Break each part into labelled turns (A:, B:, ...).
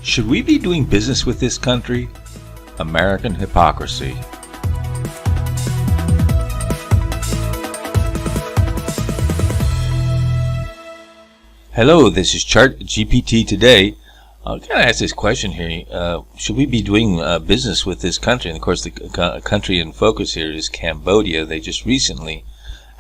A: Should we be doing business with this country? American hypocrisy. Hello, this is Chart GPT today. I'm going to ask this question here. Should we be doing business with this country? And of course, the country in focus here is Cambodia. They just recently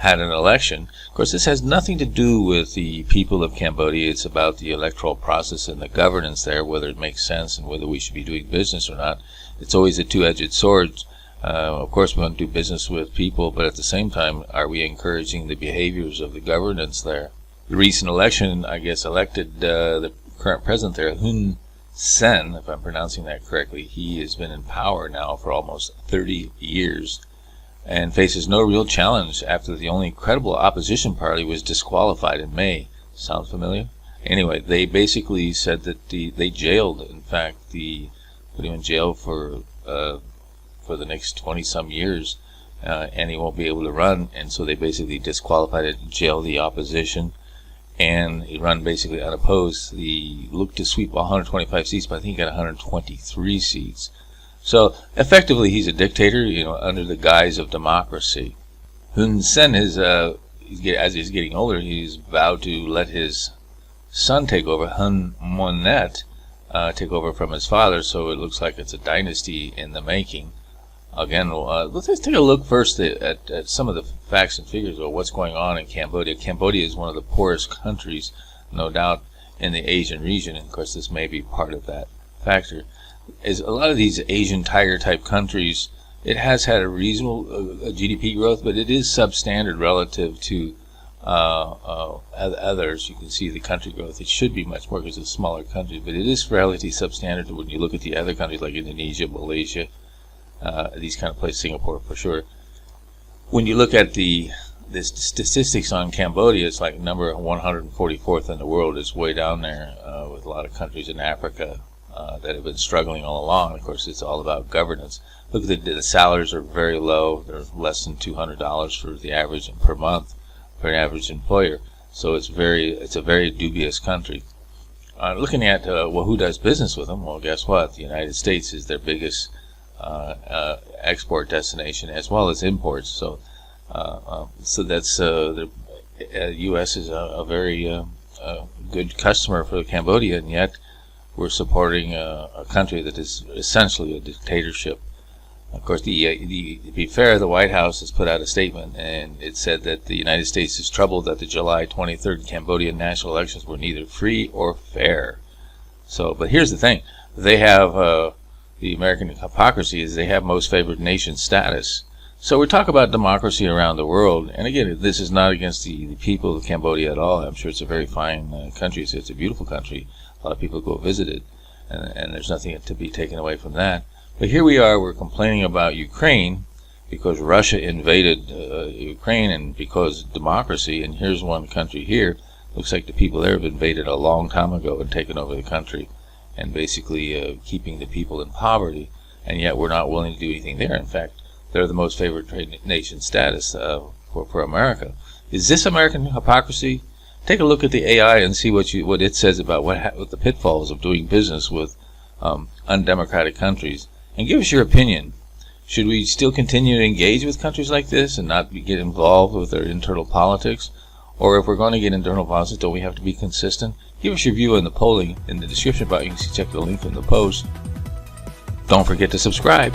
A: had an election. Of course, this has nothing to do with the people of Cambodia. It's about the electoral process and the governance there, whether it makes sense and whether we should be doing business or not. It's always a two-edged sword. Of course, we want to do business with people, but at the same time, are we encouraging the behaviors of the governance there? The recent election, I guess, elected the current president there, Hun Sen, if I'm pronouncing that correctly. He has been in power now for almost 30 years and faces no real challenge after the only credible opposition party was disqualified in May. Sound familiar? Anyway, they basically said that they jailed, in fact, put him in jail for the next 20-some years, and he won't be able to run, and so they basically disqualified it, jailed the opposition, and he run basically unopposed. He looked to sweep 125 seats, but I think he got 123 seats. So effectively, he's a dictator, under the guise of democracy. Hun Sen is, as he's getting older, he's vowed to let his son take over, Hun Monet, take over from his father. So it looks like it's a dynasty in the making. Again, let's just take a look first at some of the facts and figures of what's going on in Cambodia. Cambodia is one of the poorest countries, no doubt, in the Asian region. And of course, this may be part of that factor. Is a lot of these Asian tiger type countries, it has had a reasonable GDP growth, but it is substandard relative to others. You can see the country growth. It should be much more because it's a smaller country, but it is relatively substandard when you look at the other countries like Indonesia, Malaysia, these kind of places, Singapore for sure. When you look at the statistics on Cambodia, it's like number 144th in the world. It's way down there with a lot of countries in Africa that have been struggling all along. Of course, it's all about governance. Look at the salaries are very low. They're less than $200 for the average per month for an average employer. So it's a very dubious country. Looking at who does business with them? Well, guess what? The United States is their biggest export destination as well as imports. So that's the U.S. is a very good customer for Cambodia, and yet we're supporting a country that is essentially a dictatorship. Of course, to be fair, the White House has put out a statement, and it said that the United States is troubled that the July 23rd Cambodian national elections were neither free or fair. So, but here's the thing: they have the American hypocrisy is they have most favored nation status. So we talk about democracy around the world, and again, this is not against the people of Cambodia at all. I'm sure it's a very fine country. It's a beautiful country. A lot of people go visit it, and there's nothing to be taken away from that. But here we are, we're complaining about Ukraine because Russia invaded Ukraine and because democracy, and here's one country here, looks like the people there have invaded a long time ago and taken over the country and basically keeping the people in poverty, and yet we're not willing to do anything there. In fact, they're the most favored nation status for America. Is this American hypocrisy? Take a look at the AI and see what it says about what the pitfalls of doing business with undemocratic countries, and give us your opinion. Should we still continue to engage with countries like this and not get involved with their internal politics? Or if we're going to get internal politics, don't we have to be consistent? Give us your view in the polling in the description box. You can check the link in the post. Don't forget to subscribe.